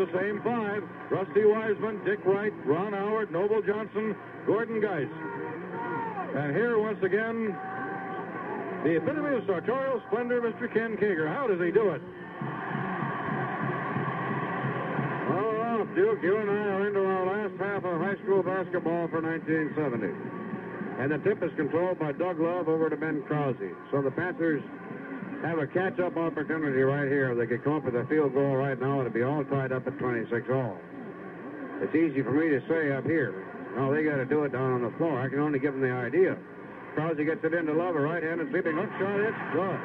the same five. Rusty Wiseman, Dick Wright, Ron Howard, Noble Johnson, Gordon Geis. And here once again, the epitome of sartorial splendor, Mr. Ken Kager. How does he do it? Well, Duke, you and I are into our last half of high school basketball for 1970. And the tip is controlled by Doug Love over to Ben Krause. So the Panthers have a catch-up opportunity right here. If they could come up with a field goal right now, it'd be all tied up at 26 all. It's easy for me to say up here. No, they got to do it down on the floor. I can only give them the idea. Krause gets it into Love, a right-handed sweeping hook shot. It's good.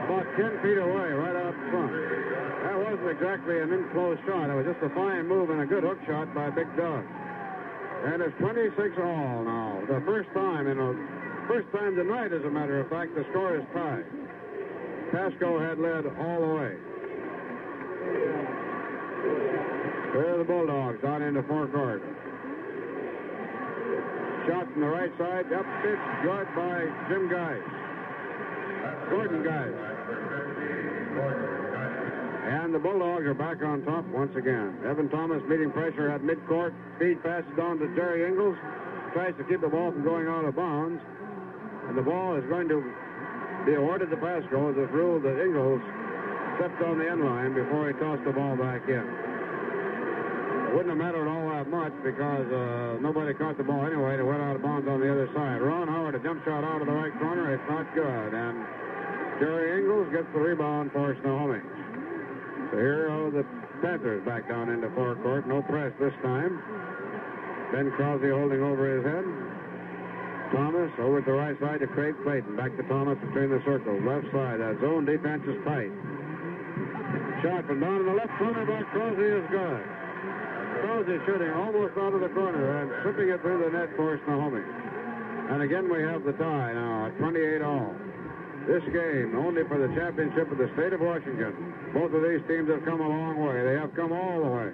About 10 feet away, right out front. That wasn't exactly an in-close shot. It was just a fine move and a good hook shot by Big Doug. And it's 26 all now. The first time tonight, as a matter of fact, the score is tied. Pasco had led all the way. There are the Bulldogs down into forecourt. Shot from the right side. Up pitch, good by Jim Geis. Gordon Geis. And the Bulldogs are back on top once again. Evan Thomas meeting pressure at midcourt. Feed passes down to Jerry Ingles. Tries to keep the ball from going out of bounds. And the ball is going to be awarded to Pasco as it's ruled that Ingles stepped on the end line before he tossed the ball back in. It wouldn't have mattered all that much because nobody caught the ball anyway. It went out of bounds on the other side. Ron Howard, a jump shot out of the right corner. It's not good. And Jerry Ingles gets the rebound for Snohomish. So here are the Panthers back down into forecourt. No press this time. Ben Krause holding over his head. Thomas over to the right side to Craig Clayton. Back to Thomas between the circles. Left side. That zone defense is tight. Shot from down in the left corner by Krause is good. Krause is shooting almost out of the corner and slipping it through the net for Snohomish. And again we have the tie now at 28 all. This game only for the championship of the state of Washington. Both of these teams have come a long way. They have come all the way.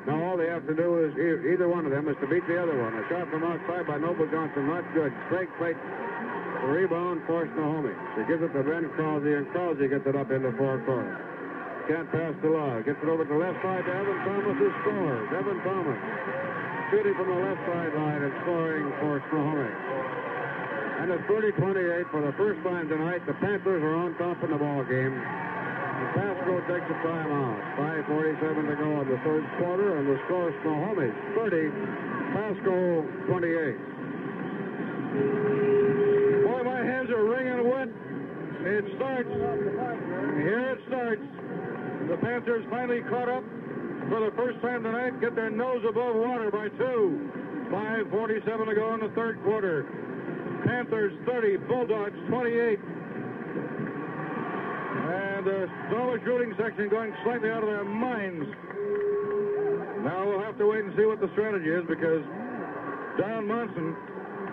Now all they have to do is, either one of them is to beat the other one. A shot from outside by Noble Johnson, not good. Craig Clayton, the rebound for Snohomish. He gives it to Ben Krause, and Krause gets it up into forecourt. Can't pass to Love. Gets it over to the left side to Evan Thomas, who scores. Evan Thomas shooting from the left sideline and scoring for Snohomish. And it's 30-28 for the first time tonight. The Panthers are on top in the ball game. Pasco takes a timeout. 5:47 to go in the third quarter, and the score is Snohomish 30, Pasco 28. Boy, my hands are wringing wet. It starts. Here it starts. The Panthers finally caught up for the first time tonight. Get their nose above water by 2. 5:47 to go in the third quarter. Panthers 30, Bulldogs 28. And the Snohomish shooting section going slightly out of their minds. Now we'll have to wait and see what the strategy is because Don Monson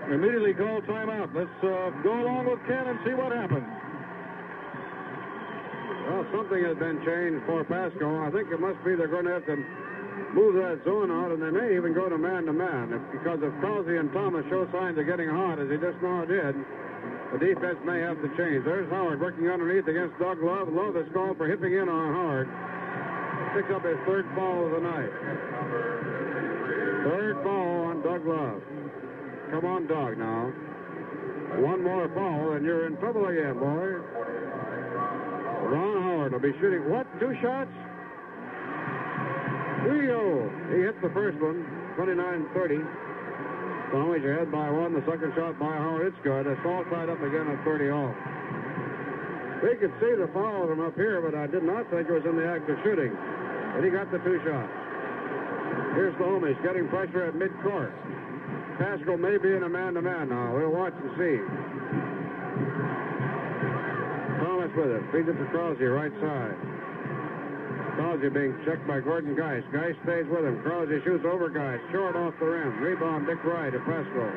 immediately called timeout. Let's go along with Ken and see what happens. Well, something has been changed for Pasco. I think it must be they're going to have to move that zone out, and they may even go to man-to-man. Because if Krause and Thomas show signs of getting hot, as he just now did, the defense may have to change. There's Howard working underneath against Doug Love. Love is called for hipping in on Howard. Picks up his third foul of the night. Third foul on Doug Love. Come on, Doug, now. One more foul, and you're in trouble again, boy. Ron Howard will be shooting, what, 2 shots? 3-0. He hits the first one, 29-30. Snohomish ahead by 1. The second shot by Howard, it's good. It's all tied up again at 30 all. We could see the foul from up here, but I did not think it was in the act of shooting. But he got the 2 shots. Here's Snohomish getting pressure at midcourt. Pasco may be in a man-to-man now. We'll watch and see. Thomas with it. Feeds it to Krause, right side. Krause being checked by Gordon Geis. Geis stays with him. Krause shoots over Geis. Short off the rim. Rebound Dick Wright to Pasco.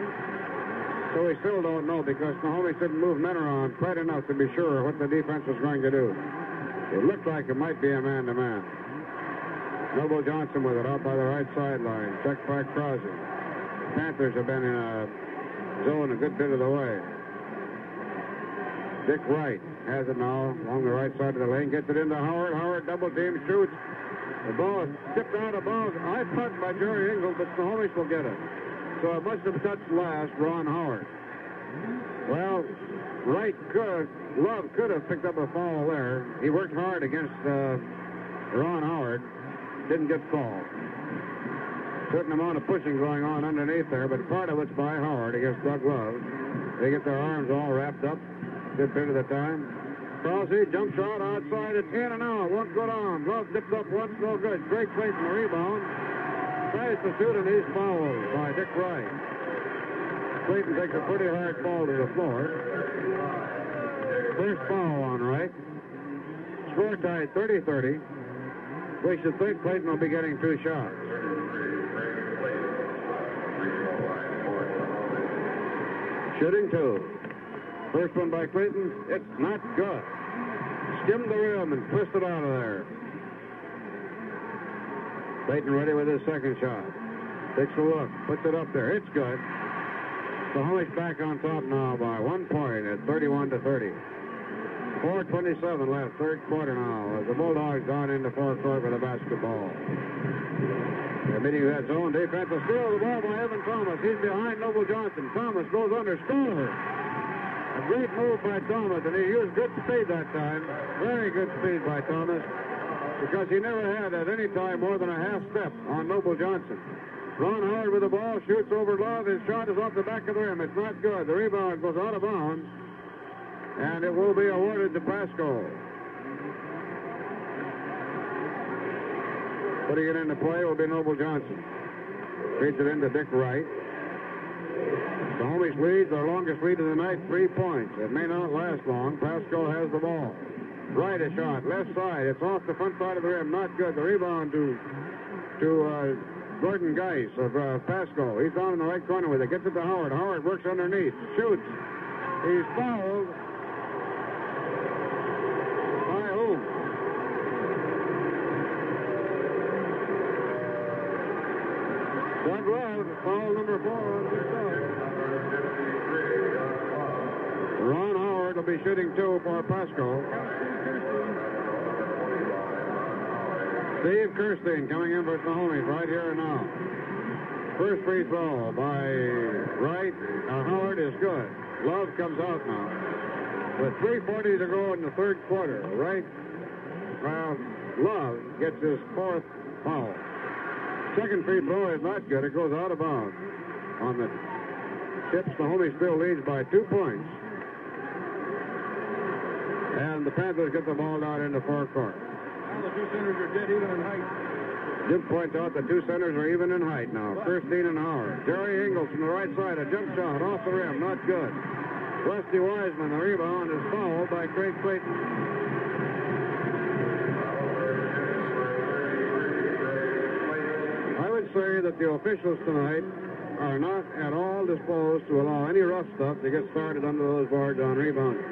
So we still don't know because Snohomish didn't move men around quite enough to be sure what the defense was going to do. It looked like it might be a man-to-man. Noble Johnson with it out by the right sideline. Checked by Krause. Panthers have been in a zone a good bit of the way. Dick Wright has it now along the right side of the lane. Gets it into Howard. Howard double team shoots. The ball is tipped out of bounds. I punt by Jerry Ingles, but Snohomish will get it. So it must have touched last Ron Howard. Well, Love could have picked up a foul there. He worked hard against Ron Howard. Didn't get called. Certain amount of pushing going on underneath there, but part of it's by Howard against Doug Love. They get their arms all wrapped up. Good bit of the time. Krause jump shot outside. It's in and out. Won't go down. Love dipped up once. No good. Great Clayton the rebound. Tries to shoot and he's fouled by Dick Wright. Clayton takes a pretty hard fall to the floor. First foul on Wright. Score tied 30-30. We should think Clayton will be getting 2 shots. Shooting 2. First one by Clayton. It's not good. Skimmed the rim and twisted out of there. Clayton ready with his second shot. Takes a look. Puts it up there. It's good. Snohomish back on top now by 1 point at 31-30. 4:27 left, third quarter now, as the Bulldogs on into forecourt with a basketball. They're meeting that zone defense. A steal of the ball by Evan Thomas. He's behind Noble Johnson. Thomas goes under, score. A great move by Thomas, and he used good speed that time. Very good speed by Thomas, because he never had at any time more than a half step on Noble Johnson. Ron Howard with the ball, shoots over Love. His shot is off the back of the rim. It's not good. The rebound goes out of bounds, and it will be awarded to Pasco. Putting it into play will be Noble Johnson. Feeds it into Dick Wright. Snohomish leads, their longest lead of the night, 3 points. It may not last long. Pasco has the ball. Wright a shot, left side. It's off the front side of the rim. Not good. The rebound to Gordon Geis of Pasco. He's down in the right corner with it. Gets it to Howard. Howard works underneath. Shoots. He's fouled. By whom? Doug Love, foul number 4 on the side. Ron Howard will be shooting 2 for Pasco. Steve Kirstein coming in for Snohomish right here and now. First free throw by Wright. Howard is good. Love comes out now. With 3:40 to go in the third quarter. Wright, Love gets his 4th foul. Second free throw is not good. It goes out of bounds. On the tip, Snohomish still leads by 2 points. And the Panthers get the ball down into forecourt. Now the 2 centers are dead even in height. Jim points out the 2 centers are even in height now. Kirstein and Howard. Jerry Ingles from the right side. A jump shot off the rim. Not good. Rusty Wiseman, the rebound, is fouled by Craig Clayton. I would say that the officials tonight are not at all disposed to allow any rough stuff to get started under those boards on rebounding.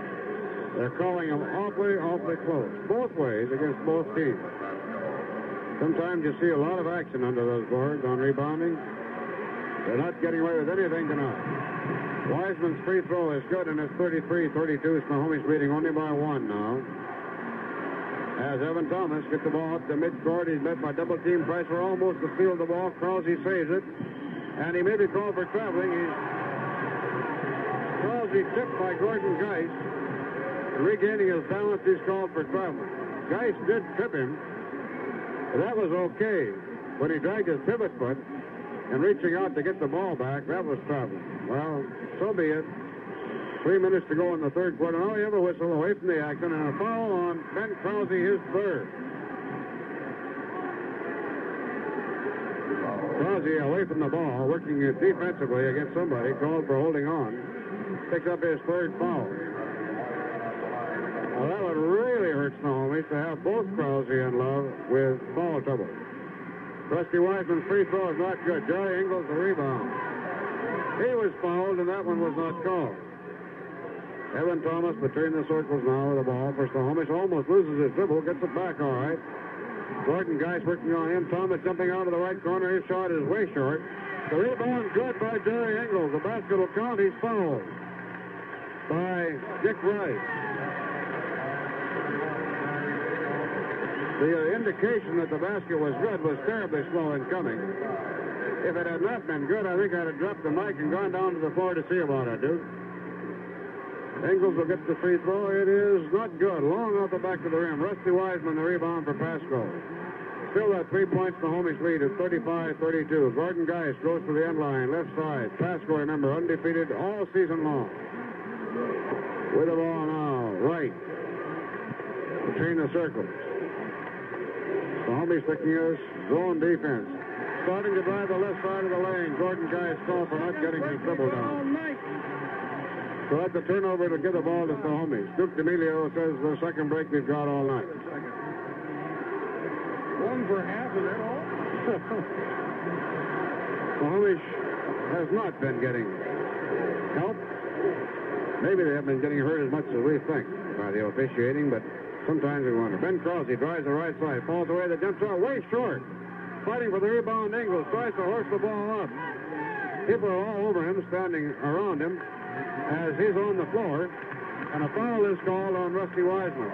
They're calling them awfully close, both ways against both teams. Sometimes you see a lot of action under those boards on rebounding. They're not getting away with anything tonight. Wiseman's free throw is good, and it's 33-32. Snohomish leading only by 1 now. As Evan Thomas gets the ball up to midcourt, he's met by double-team pressure, almost to steal the ball. Krause saves it, and he may be called for traveling. Krause tipped by Gordon Geis. Regaining his balance, he's called for traveling. Geis did trip him, but that was okay. When he dragged his pivot foot and reaching out to get the ball back, that was traveling. Well, so be it. 3 minutes to go in the third quarter. Now we have a whistle away from the action and a foul on Ben Krause, his 3rd. Krause away from the ball, working defensively against somebody, called for holding on. Picks up his 3rd foul. Well, that would really hurt Snohomish to have both Krause and Love with foul trouble. Rusty Wiseman's free throw is not good. Jerry Ingles the rebound. He was fouled, and that one was not called. Evan Thomas between the circles now with the ball for Snohomish. Almost loses his dribble, gets it back all right. Gordon Geis working on him. Thomas jumping out of the right corner. His shot is way short. The rebound good by Jerry Ingles. The basket will count. He's fouled by Dick Wright. The indication that the basket was good was terribly slow in coming. If it had not been good, I think I'd have dropped the mic and gone down to the floor to see about it, Duke. Ingles will get the free throw. It is not good. Long off the back of the rim. Rusty Wiseman, the rebound for Pasco. Still that 3 points Snohomish lead is 35-32. Gordon Geist goes to the end line, left side. Pasco, remember, undefeated all season long. With the ball now, right. Between the circles. Snohomish looking at zone defense. Starting to drive the left side of the lane. Gordon Geist called for not getting his dribble down. So that's a turnover to give the ball to Snohomish. Duke D'Amelio says the second break we've got all night. One for half, is that all? Snohomish has not been getting help. Maybe they haven't been getting hurt as much as we think by the officiating, but sometimes we wonder. Ben Crosby drives the right side, falls away, the jump shot way short. Fighting for the rebound, Ingles tries to horse the ball up. People are all over him, standing around him as he's on the floor, and a foul is called on Rusty Wiseman.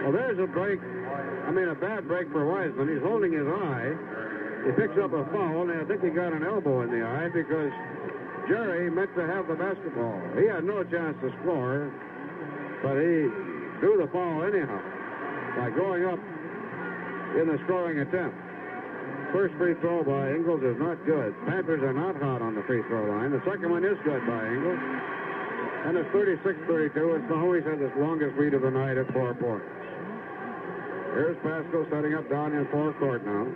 Well, there's a break. I mean, a bad break for Wiseman. He's holding his eye. He picks up a foul, and I think he got an elbow in the eye because Jerry meant to have the basketball. He had no chance to score, but he drew the foul anyhow by going up in the scoring attempt. First free throw by Ingles is not good. Panthers are not hot on the free throw line. The second one is good by Ingles. And it's 36-32, and Snohomish has its longest lead of the night at 4 points. Here's Pasco setting up down in forecourt now.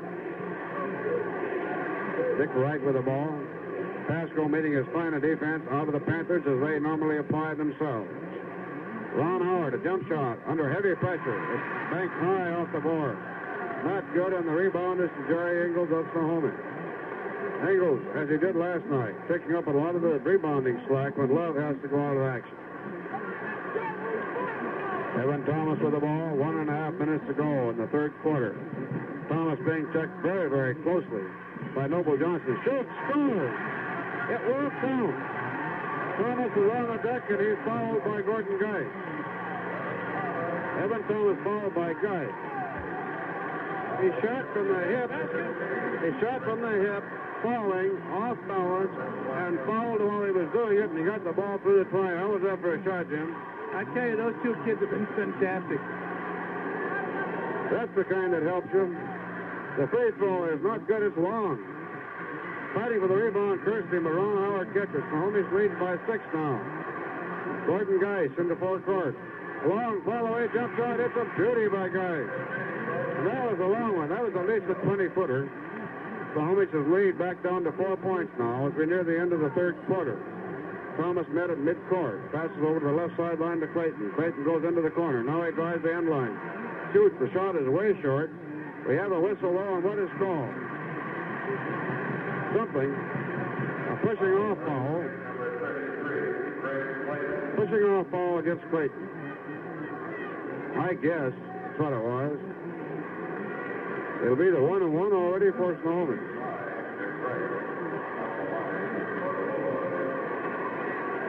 Dick Wright with the ball. Pasco meeting his finer defense out of the Panthers as they normally apply themselves. Ron Howard, a jump shot under heavy pressure. It's banked high off the board. Not good, and the rebound is to Jerry Ingles of Snohomish. Ingles, as he did last night, picking up a lot of the rebounding slack when Love has to go out of action. Evan Thomas with the ball, 1.5 minutes to go in the third quarter. Thomas being checked very, very closely by Noble Johnson. Shoots, scores! It will count. Thomas is on the deck, and he's fouled by Gordon Geist. Evan Thomas fouled by Geist. He shot from the hip. Falling off balance and fouled while he was doing it, and he got the ball through the twine. I was there for a shot, Jim. I tell you, those two kids have been fantastic. That's the kind that helps you. The free throw is not good, it's long. Fighting for the rebound, Kirsty, but Ron Howard gets it. Snohomish leads by 6 now. Gordon Geist into forecourt. Long follow-away jump shot. It's a beauty by Geist. And that was a long one. That was at least a 20-footer. Snohomish's lead back down to 4 points now as we near the end of the third quarter. Thomas met at midcourt. Passes over to the left sideline to Clayton. Clayton goes into the corner. Now he drives the end line. Shoots. The shot is way short. We have a whistle though, and what is called? Something. A pushing off foul. Pushing off foul against Clayton. I guess that's what it was. It'll be the 1-1 already for Snohomish.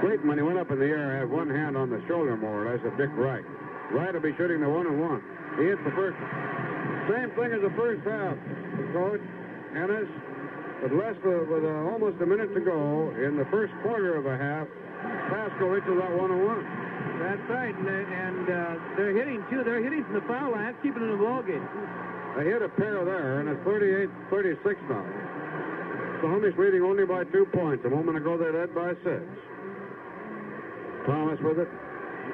Clayton, when he went up in the air, had one hand on the shoulder more or less of Dick Wright. Wright will be shooting the 1-1. He hits the first one. Same thing as the first half. Coach Ennis, with almost a minute to go in the first quarter of a half, Pasco reaches that 1-1. That's right, and they're hitting, too. They're hitting from the foul line, keeping it in the ballgame. They hit a pair there, and it's 38-36 now. Snohomish leading only by 2 points. A moment ago, they led by 6. Thomas with it.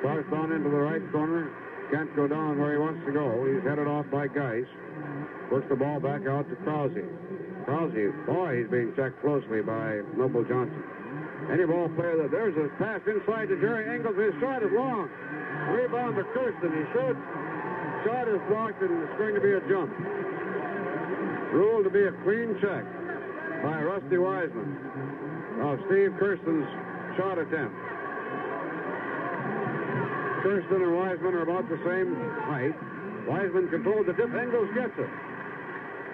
Starts down into the right corner. Can't go down where he wants to go. He's headed off by Geist. Works the ball back out to Krause. Krause, boy, he's being checked closely by Noble Johnson. Any ball player that there's a pass inside to Jerry Ingles. His shot is long. Rebound to Kirsten. He shoots. Shot is blocked, and it's going to be a jump. Ruled to be a clean check by Rusty Wiseman of Steve Kirsten's shot attempt. Kirsten and Wiseman are about the same height. Wiseman controls the tip. Ingles gets it.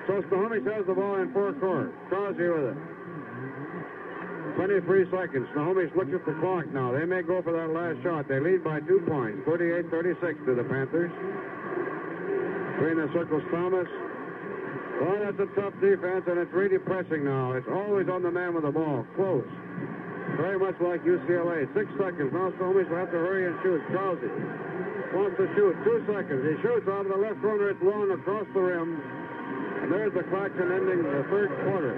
So Snohomish has the ball in forecourt. Crosby with it. 23 seconds. Snohomish looks at the clock now. They may go for that last shot. They lead by 2 points, 38-36 to the Panthers. Between the circles, Thomas. Oh, that's a tough defense, and it's really pressing now. It's always on the man with the ball. Close. Very much like UCLA. 6 seconds. Now Snohomish will have to hurry and shoot. Krause wants to shoot. 2 seconds. He shoots out of the left corner. It's long across the rim. And there's the Claxon ending the third quarter.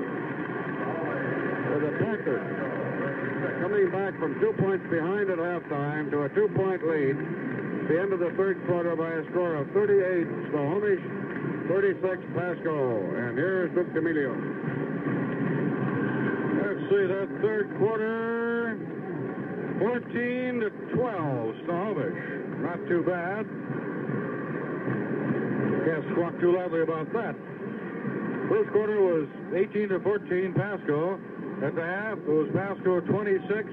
For the Panthers, coming back from 2 points behind at halftime to a 2-point lead. At the end of the third quarter by a score of 38 Snohomish, 36 Pasco. And here's Luke D'Amelio. Let's see that third quarter. 14-12 Snohomish. Not too bad. Can't squawk too loudly about that. First quarter was 18-14 Pasco. At the half, it was Pasco 26.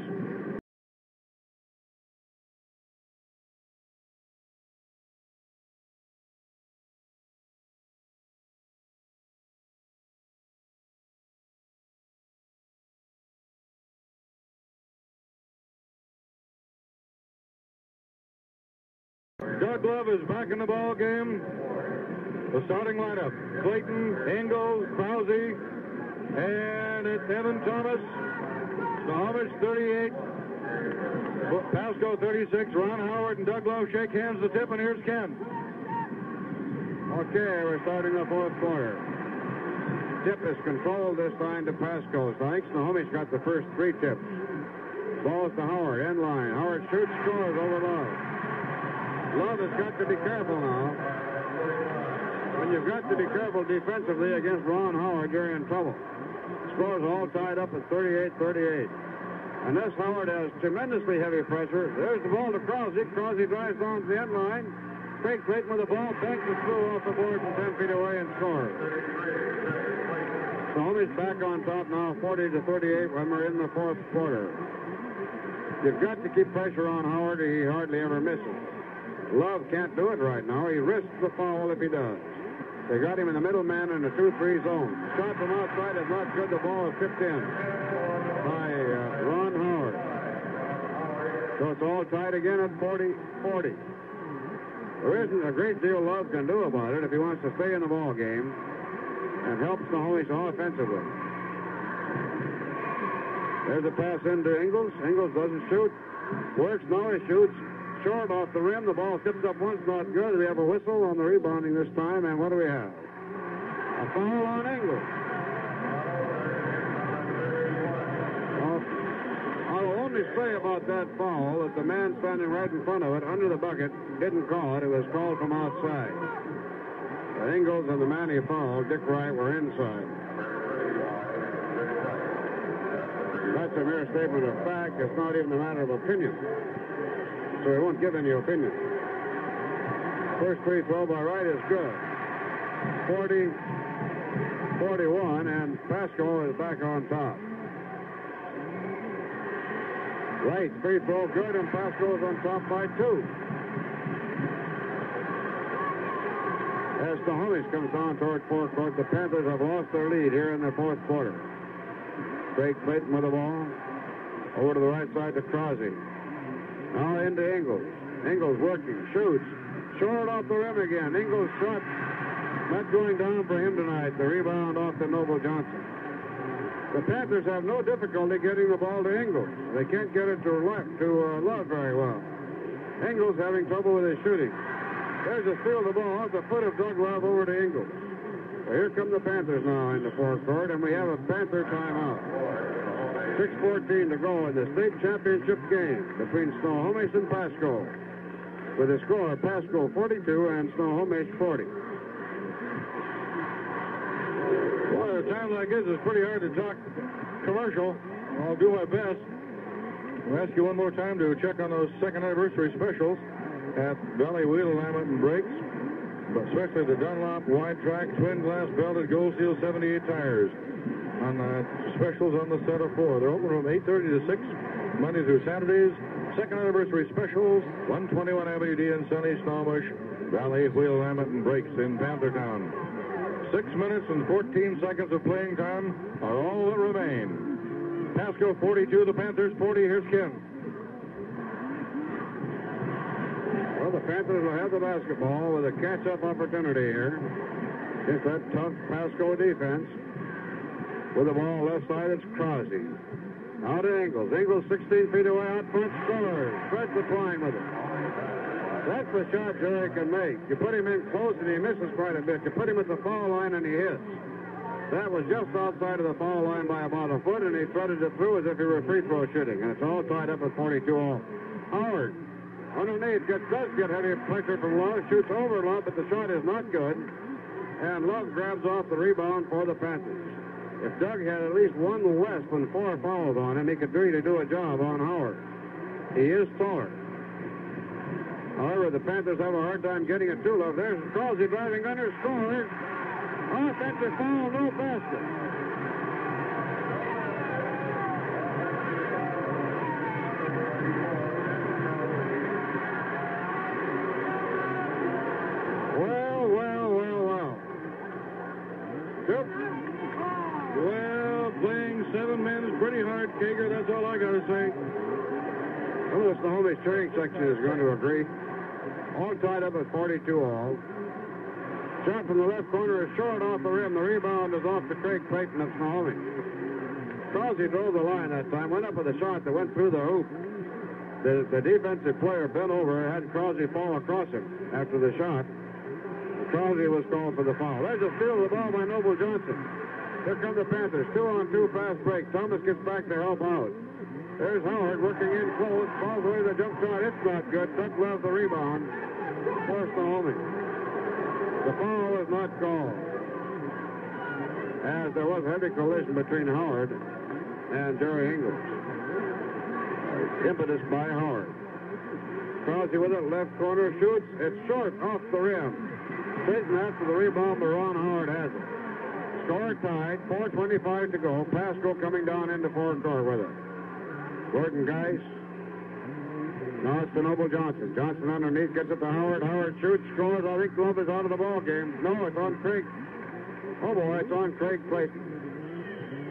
Doug Love is back in the ball game. The starting lineup: Clayton, Ingalls, Krause, and it's Evan Thomas. Snohomish 38, Pasco 36. Ron Howard and Doug Love shake hands at the tip, and here's Ken. Okay, we're starting the fourth quarter. Tip is controlled this time to Pasco. So I think Snohomish got the first 3 tips. Ball is to Howard, end line. Howard shoots, scores over Love. Love has got to be careful now. When you've got to be careful defensively against Ron Howard, you're in trouble. Scores all tied up at 38-38. And this Howard has tremendously heavy pressure. There's the ball to Krause. Krause drives down to the end line. Craig Clayton with the ball, banks it through off the board from 10 feet away and scores. Snohomish back on top now, 40-38 when we're in the fourth quarter. You've got to keep pressure on Howard. He hardly ever misses. Love can't do it right now. He risks the foul if he does. They got him in the middle man in the 2-3 zone. Shot from outside is not good. The ball is tipped in by Ron Howard. So it's all tied again at 40-40. There isn't a great deal Love can do about it if he wants to stay in the ball game and help Snohomish offensively. There's a pass into Ingalls. Ingalls doesn't shoot. Works now. He shoots. Short off the rim. The ball tips up once, not good. We have a whistle on the rebounding this time, and what do we have? A foul on Ingalls. Well, I'll only say about that foul that the man standing right in front of it, under the bucket, didn't call it. It was called from outside. Ingalls and the man he fouled, Dick Wright, were inside. That's a mere statement of fact. It's not even a matter of opinion. So he won't give any opinion. First free throw by Wright is good. 40-41, and Pasco is back on top. Wright, free throw good, and Pasco is on top by 2. As Snohomish comes down toward forecourt, the Panthers have lost their lead here in the fourth quarter. Craig Clayton with the ball. Over to the right side to Krause. Now into Ingalls. Ingalls working, shoots. Short off the rim again. Ingalls shot not going down for him tonight. The rebound off to Noble Johnson. The Panthers have no difficulty getting the ball to Ingalls. They can't get it to Love very well. Ingalls having trouble with his shooting. There's a steal of the ball off the foot of Doug Love over to Ingalls. So here come the Panthers now in the forecourt, and we have a Panther timeout. 6:14 to go in the state championship game between Snohomish and Pasco. With a score of Pasco 42 and Snohomish 40. Well, at a time like this, it's pretty hard to talk commercial. I'll do my best. We'll ask you one more time to check on those second anniversary specials at Valley Wheel Alignment and Brakes, but especially the Dunlop wide track twin glass belted Gold Seal 78 tires on specials on the set of 4. They're open from 8:30 to 6 Monday through Saturdays. Second anniversary specials, 121 Avenue D in sunny Snohomish, Valley Wheel Alignment and Brakes in Panthertown. 6 minutes and 14 seconds of playing time are all that remain. Pasco 42, the Panthers 40. Here's Ken. Well, the Panthers will have the basketball with a catch-up opportunity here. It's that tough Pasco defense. With the ball left side, it's Crosby. Out to Ingles. Ingles 16 feet away, out front, scores. Fred's applying with it. That's the shot Jerry can make. You put him in close and he misses quite a bit. You put him at the foul line and he hits. That was just outside of the foul line by about a foot, and he threaded it through as if he were free throw shooting. And it's all tied up at 42 all. Howard, underneath, does get heavy pressure from Love, shoots over Love, but the shot is not good. And Love grabs off the rebound for the Panthers. If Doug had at least one less than 4 fouls on him, he could really do a job on Howard. He is taller. However, the Panthers have a hard time getting it to Love. There's Crosby driving under, scores. Offensive foul, no basket. Well. Yep. Well, playing 7 men is pretty hard, Kager. That's all I got to say. Some of the Snohomish cheering section is going to agree. All tied up at 42 all. Shot from the left corner is short off the rim. The rebound is off to Craig Clayton of Snohomish. Crosby drove the line that time, went up with a shot that went through the hoop. The defensive player bent over and had Crosby fall across him after the shot. Crosby was called for the foul. There's a steal of the ball by Noble Johnson. Here come the Panthers. 2-on-2 fast break. Thomas gets back to help out. There's Howard working in close. Falls away the jump shot. It's not good. Doug Love the rebound for Snohomish. The foul is not called, as there was heavy collision between Howard and Jerry Ingles. Impetus by Howard. Crosby with it, left corner, shoots. It's short off the rim. Clayton after the rebound, but Ron Howard has it. Score tied, 4:25 to go. Pasco coming down into forecourt with it. Gordon Geis. Now it's to Noble Johnson. Johnson underneath, gets it to Howard. Howard shoots, scores. I think Love is out of the ball game. No, it's on Craig. Oh boy, it's on Craig Clayton.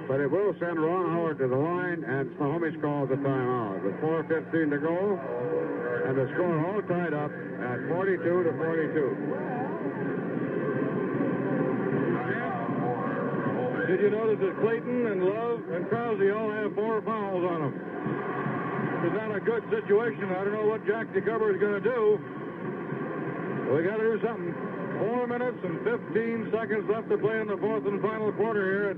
But it will send Ron Howard to the line, and Snohomish calls a timeout. With 4:15 to go, and the score all tied up at 42 to 42. Did you notice that Clayton and Love and Crosby all have 4 fouls on them? It's not a good situation. I don't know what Jack DeCover is going to do. We got to do something. 4 minutes and 15 seconds left to play in the 4th and final quarter here at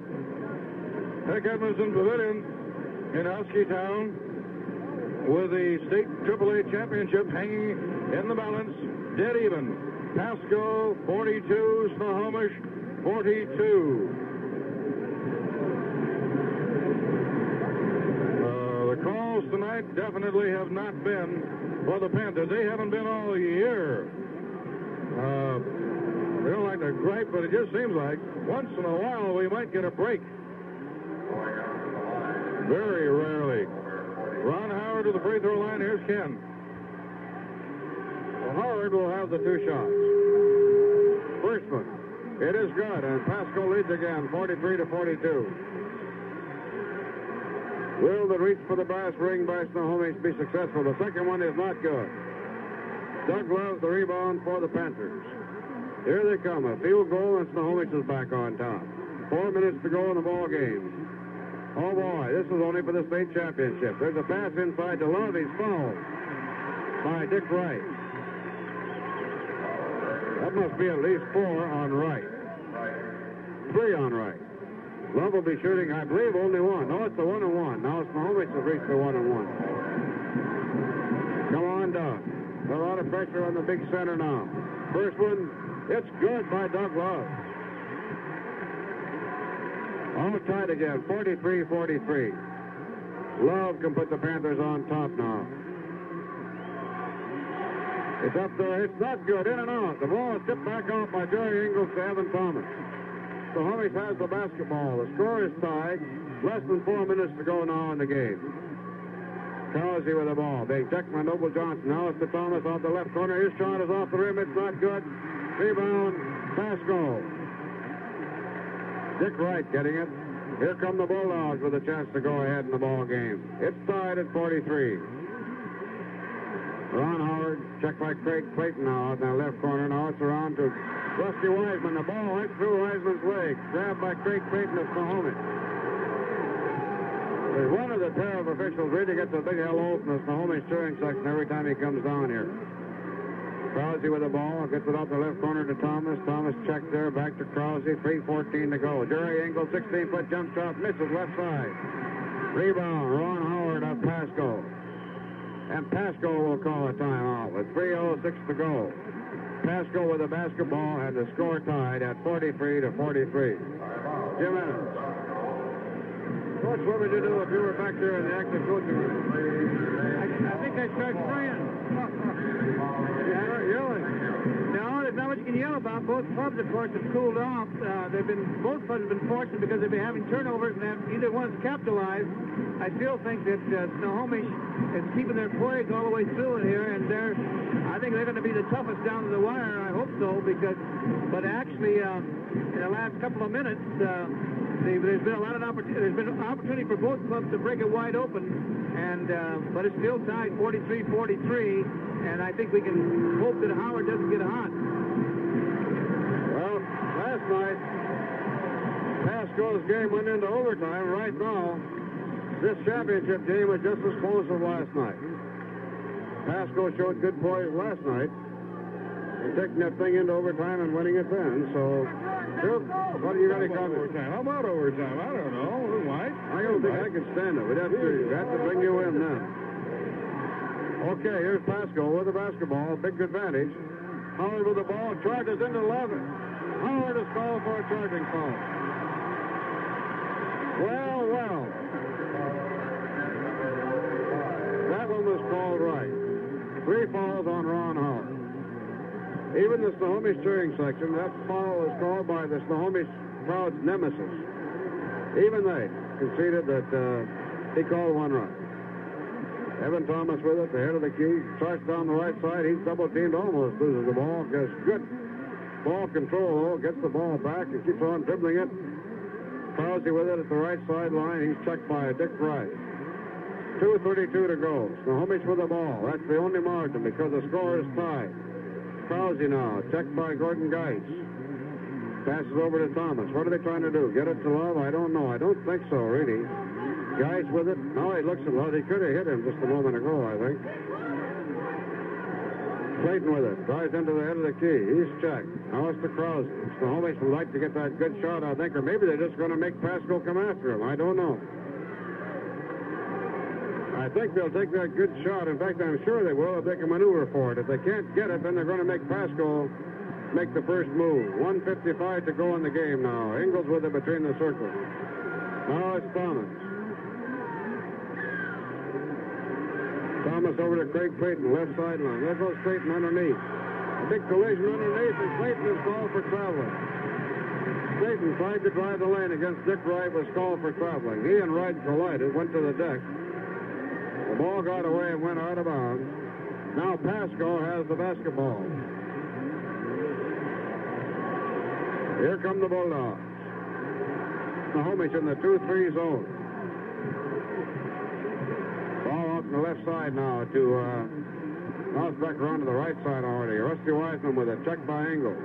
Hec Edmundson Pavilion in Husky Town, with the state AAA championship hanging in the balance, dead even. Pasco 42, Snohomish 42. The calls tonight definitely have not been for the Panthers. They haven't been all year. We don't like to gripe, but it just seems like once in a while we might get a break. Very rarely. Ron Howard to the free throw line. Here's Ken. Well, Howard will have the 2 shots. First one. It is good, and Pasco leads again, 43 to 42. Will the reach for the brass ring by Snohomish be successful? The second one is not good. Doug Love the rebound for the Panthers. Here they come. A field goal, and Snohomish is back on top. 4 minutes to go in the ball game. Oh boy, this is only for the state championship. There's a pass inside to Love. He's fouled by Dick Wright. That must be at least 4 on Wright. 3 on Wright. Love will be shooting, I believe, only 1. No, it's a 1-and-1. Now Snohomish has reached the 1-and-1. Come on, Doug. A lot of pressure on the big center now. First one, it's good by Doug Love. All tied again, 43-43. Love can put the Panthers on top now. It's up there. It's not good. In and out. The ball is tipped back off by Jerry Ingles to Evan Thomas. Snohomish has the basketball. The score is tied. Less than 4 minutes to go now in the game. Crosby with the ball. Being checked by Noble Johnson. Now it's to Thomas off the left corner. His shot is off the rim. It's not good. Rebound, Pasco. Dick Wright getting it. Here come the Bulldogs with a chance to go ahead in the ball game. It's tied at 43. Ron Howard, checked by Craig Clayton now in the left corner. Now it's around to Rusty Wiseman. The ball went through Wiseman's leg. Grabbed by Craig Clayton of Snohomish. There's one of the tariff officials really gets a big hello from the Snohomish cheering section every time he comes down here. Krause with the ball, gets it off the left corner to Thomas. Thomas checked there, back to Krause, 3:14 to go. Jerry Engel, 16-foot jump shot, misses left side. Rebound, Ron Howard of Pasco. And Pasco will call a timeout with 3:06 to go. Pasco with the basketball and the score tied at 43 to 43. Jim Evans. Coach, what would you do if you were back there in the active coaching room? I think I'd start spraying. Yelling. No, there's not much you can yell about. Both clubs, of course, have cooled off. Both clubs have been fortunate because they've been having turnovers, and either one's capitalized. I still think that Snohomish is keeping their poise all the way through in here, and I think they're going to be the toughest down to the wire. I hope so, but actually, in the last couple of minutes, there's been a lot of opportunity. There's been an opportunity for both clubs to break it wide open, but it's still tied 43-43, and I think we can hope that Howard doesn't get hot. Well, last night, Pasco's game went into overtime. Right now, this championship game was just as close as last night. Pasco showed good poise last night in taking that thing into overtime and winning it then. So, Duke, what are you going to come overtime? How about overtime? I don't know. We might. I don't think I can stand it. We'd have to bring you in then. Okay, here's Pasco with the basketball. Big advantage. Howard with the ball. Charges into 11. Howard is called for a charging foul. Well. That one was called right. 3 fouls on Ron Howard. Even the Snohomish cheering section, that foul was called by the Snohomish crowd's nemesis. Even they conceded that he called one right. Evan Thomas with it, the head of the key, starts down the right side. He's double-teamed, almost loses the ball. Gets good ball control, though. Gets the ball back and keeps on dribbling it. Krause with it at the right sideline. He's checked by Dick Rice. 2:32 to go. Snohomish with the ball. That's the only margin because the score is tied. Krause now, checked by Gordon Geis. Passes over to Thomas. What are they trying to do? Get it to Love? I don't know. I don't think so, really. Geis with it. Now he looks at Love. He could have hit him just a moment ago, I think. Clayton with it. Drives into the head of the key. He's checked. Now it's to Krause. Snohomish would like to get that good shot, I think, or maybe they're just going to make Pasco come after him. I don't know. I think they'll take that good shot. In fact, I'm sure they will if they can maneuver for it. If they can't get it, then they're going to make Pasco make the first move. 1:55 to go in the game now. Ingles with it between the circles. Now it's Thomas. Thomas over to Craig Clayton, left sideline. There goes Clayton underneath. A big collision underneath, and Clayton is called for traveling. Clayton tried to drive the lane against Dick Wright, was called for traveling. He and Wright collided, went to the deck. The ball got away and went out of bounds. Now Pasco has the basketball. Here come the Bulldogs. Snohomish in the 2-3 zone. Ball off on the left side now to now it's back around to the right side already. Rusty Wiseman with it, checked by Ingles.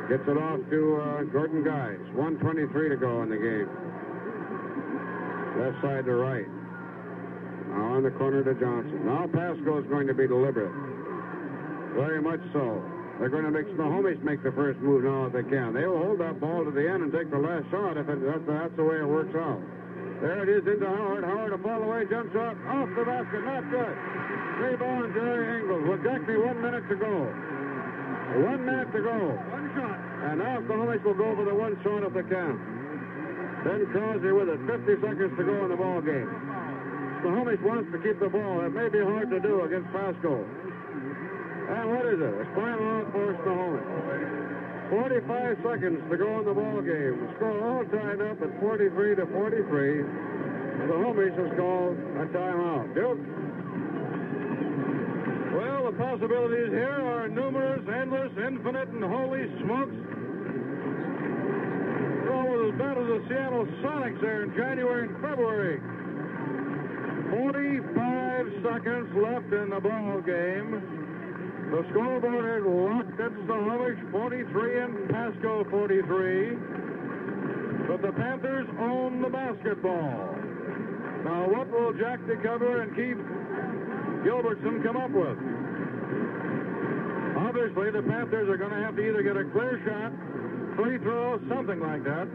Gets it off to Gordon Geis. 1:23 to go in the game. Left side to right. Now on the corner to Johnson. Now Pasco is going to be deliberate. Very much so. They're going to make Snohomish make the first move now if they can. They will hold that ball to the end and take the last shot if that's the way it works out. There it is into Howard. Howard a fall away jump shot off the basket. Not good. Rebound Jerry Ingles with exactly 1 minute to go. 1 minute to go. One shot. And now Snohomish will go for the one shot if they can. Then Krause with it. 50 seconds to go in the ball game. Snohomish wants to keep the ball. It may be hard to do against Pasco. And what is it? A final out for Snohomish. 45 seconds to go in the ball game. The score all tied up at 43 to 43. Snohomish has called a timeout. Duke? Well, the possibilities here are numerous, endless, infinite, and holy smokes. ball was as bad as the Seattle Sonics there in January and February. 45 seconds left in the ball game. The scoreboard is locked at Snohomish 43 and Pasco 43. But the Panthers own the basketball. Now, what will Jack DeCover and Keith Gilbertson come up with? Obviously, the Panthers are going to have to either get a clear shot, free throw, something like that.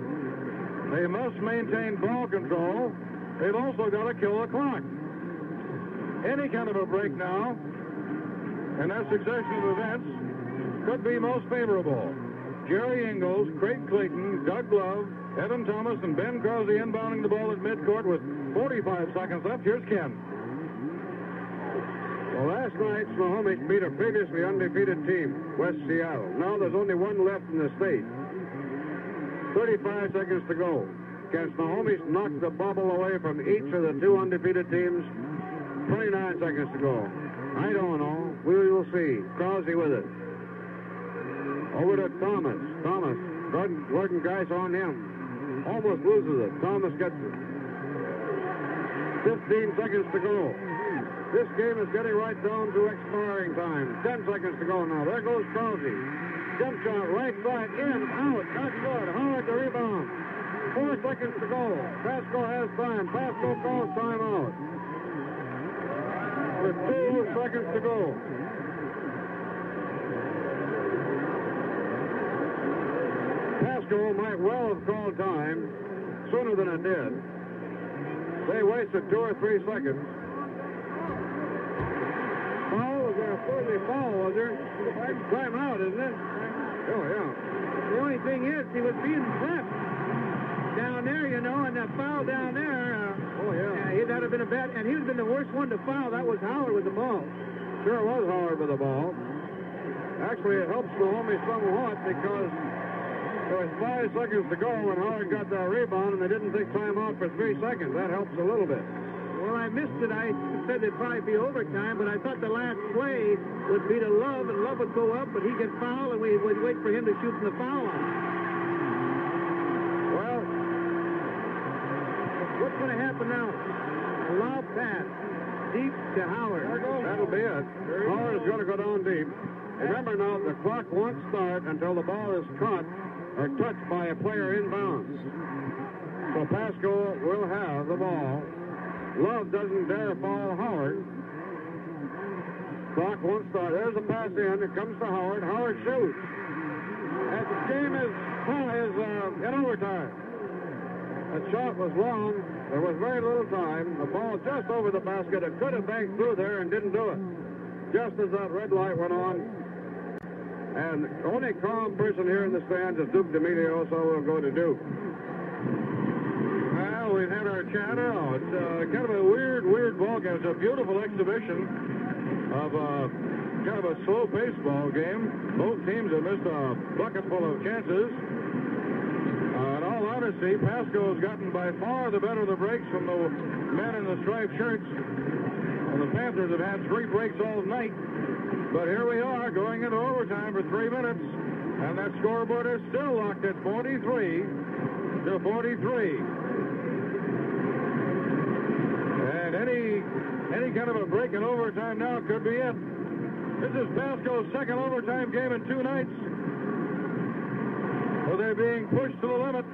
They must maintain ball control. They've also got to kill the clock. Any kind of a break now, and that succession of events could be most favorable. Jerry Ingles, Craig Clayton, Doug Love, Evan Thomas, and Ben Krause inbounding the ball at midcourt with 45 seconds left. Here's Ken. Well, last night, Snohomish beat a previously undefeated team, West Seattle. Now there's only one left in the state. 35 seconds to go. Can Snohomish knock the bubble away from each of the two undefeated teams? 29 seconds to go. I don't know. We will see. Krause with it. Over to Thomas. Thomas. Gordon Geis on him. Almost loses it. Thomas gets it. 15 seconds to go. This game is getting right down to expiring time. 10 seconds to go now. There goes Krause. Jump shot, right side, in, out. Not good. Howard the rebound. 4 seconds to go. Pasco has time. Pasco calls timeout. With 2 seconds to go. Pasco might well have called time sooner than it did. They wasted 2 or 3 seconds. Foul? Was there a early foul, was there? Time out, isn't it? Oh, yeah. The only thing is, he was being pressed down there, you know, and that foul down there. Oh, yeah. That would have been a bad, and he would have been the worst one to foul. That was Howard with the ball. Sure was Howard with the ball. Actually, it helps Snohomish somewhat because there was 5 seconds to go when Howard got that rebound, and they didn't take time out for 3 seconds. That helps a little bit. Well, I missed it. I said it'd probably be overtime, but I thought the last play would be to Love, and Love would go up, but he'd get fouled, and we would wait for him to shoot from the foul line. Well, what's going to happen now? A lob pass deep to Howard. That'll be it. Howard is going to go down deep. Remember now, the clock won't start until the ball is caught or touched by a player inbounds. So Pasco will have the ball. Love doesn't dare foul Howard. Clock won't start. There's a pass in. It comes to Howard. Howard shoots. As the game is in overtime. The shot was long. There was very little time. The ball just over the basket. It could have banked through there and didn't do it. Just as that red light went on. And the only calm person here in the stands is Duke D'Amelio, so we'll go to Duke. Well, we've had our chat now. It's kind of a weird ball game. It's a beautiful exhibition of kind of a slow-paced ball game. Both teams have missed a bucket full of chances. In all honesty, Pasco has gotten by far the better of the breaks from the men in the striped shirts. And the Panthers have had 3 breaks all night. But here we are going into overtime for 3 minutes. And that scoreboard is still locked at 43 to 43. And any kind of a break in overtime now could be it. This is Pasco's second overtime game in 2 nights. So they're being pushed to the limit.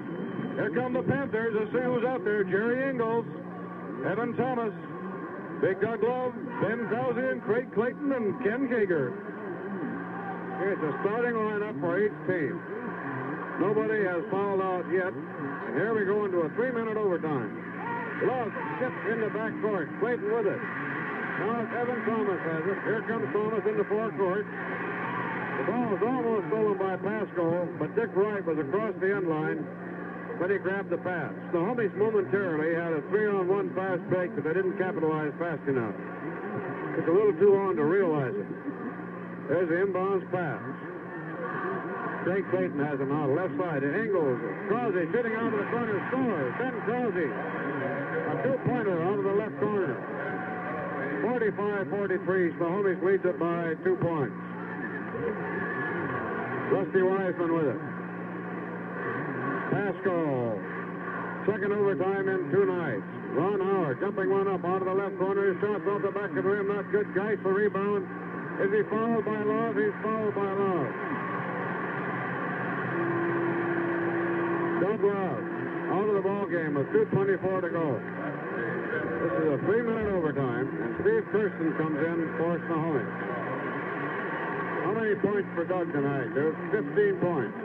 Here come the Panthers. Let's see who's out there. Jerry Ingles, Evan Thomas, Big Doug Love, Ben Krause, and Craig Clayton, and Ken Kager. Here's the starting lineup for each team. Nobody has fouled out yet. And here we go into a 3-minute overtime. Love gets in the backcourt. Clayton with it. Now Evan Thomas has it. Here comes Thomas in the forecourt. The ball was almost stolen by Pasco, but Dick Wright was across the end line, but he grabbed the pass. Snohomish momentarily had a 3-on-1 fast break, but they didn't capitalize fast enough. Took a little too long to realize it. There's the inbounds pass. Craig Clayton has him out left side. And Ingles, Krause shooting out of the corner, scores. Ben Krause, a 2-pointer out of the left corner. 45-43. Snohomish leads it by 2 points. Rusty Wiseman with it. Pasco. Second overtime in 2 nights. Ron Howard jumping one up out of the left corner. His shot's off the back of the rim. Not good. Geis for rebound. Is he fouled by Love? He's fouled by Love. Doug Love out of the ball game with 2:24 to go. This is a 3-minute overtime, and Steve Kirsten comes in for Snohomish. How many points for Doug tonight? There's 15 points.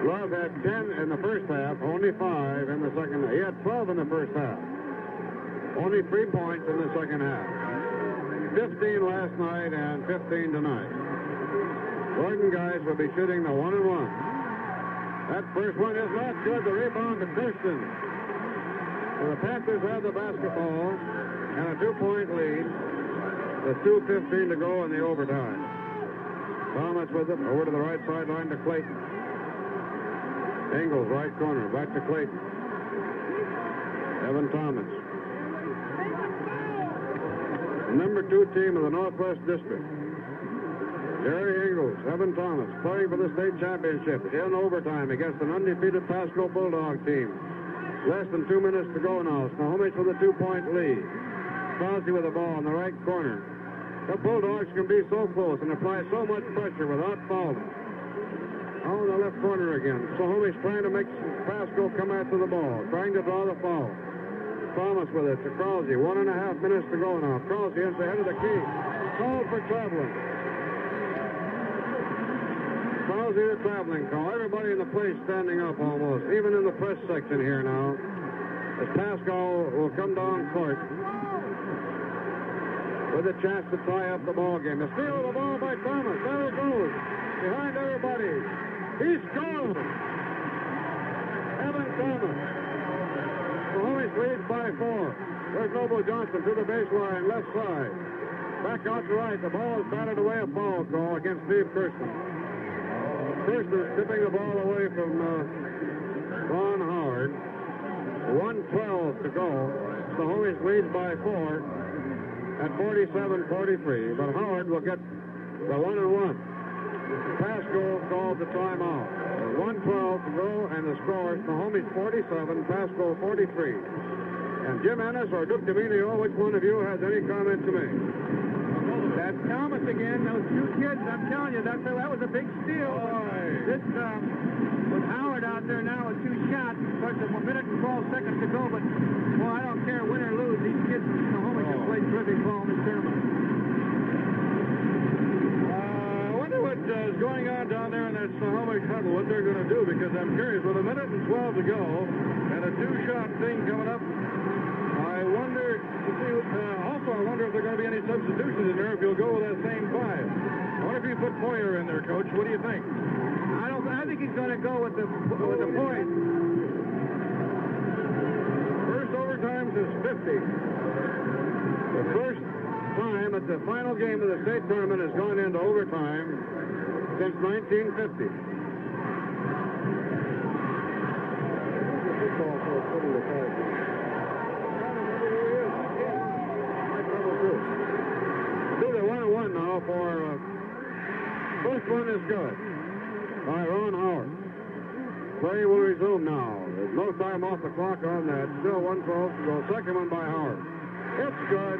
Love had 10 in the first half, only 5 in the second. He had 12 in the first half. Only 3 points in the second half. 15 last night and 15 tonight. Gordon Geis will be shooting the 1-and-1. That first one is not good. The rebound to Kirsten. So the Panthers have the basketball and a 2-point lead. With 2:15 to go in the overtime. Thomas with it. Over to the right sideline to Clayton. Ingles, right corner. Back to Clayton. Evan Thomas. The number 2 team of the Northwest District. Jerry Ingles, Evan Thomas, playing for the state championship in overtime against an undefeated Pasco Bulldog team. Less than 2 minutes to go now. Snohomish with a 2-point lead. Crosby with the ball in the right corner. The Bulldogs can be so close and apply so much pressure without fouling. Out in the left corner again. Snohomish trying to make Pasco come after the ball, trying to draw the foul. Thomas with it to Krause. 1.5 minutes to go now. Krause is the head of the key. Called for traveling. Krause the traveling call. Everybody in the place standing up almost, even in the press section here now. As Pasco will come down court with a chance to tie up the ball game. The steal of the ball by Thomas. There it goes. Behind everybody. He scored. Evan Thomas. Snohomish leads by 4. There's Noble Johnson to the baseline, left side. Back out to right. The ball is batted away. A foul call against Steve Kirsten. Kirsten tipping the ball away from Ron Howard. 1:12 to go. Snohomish leads by 4 at 47-43. But Howard will get the 1-and-1. Pasco called the timeout. 1:12 to go, and the score is Snohomish 47, Pasco 43. And Jim Ennis or Duke Dominio, which one of you has any comment to make? That's Thomas again. Those 2 kids, I'm telling you, that was a big steal. This with Howard out there now with 2 shots. Of course, a minute and 12 seconds to go, but, well, I don't care win or lose. These kids from Snohomish have played terrific ball in this tournament. What is going on down there in that Snohomish huddle, what they're going to do, because I'm curious. With 1 minute and 12 to go and a 2-shot thing coming up, I wonder to see. Also, I wonder if there are going to be any substitutions in there if you'll go with that same 5. What if you put Poyer in there, Coach? What do you think? I think he's going to go with the point. First overtime is 50. The first time that the final game of the state tournament has gone into overtime since 1950. Do the 1-1 now for first one is good by Ron Howard. Play will resume now. There's no time off the clock on that. Still 1:12 to go. Second one by Howard. It's good.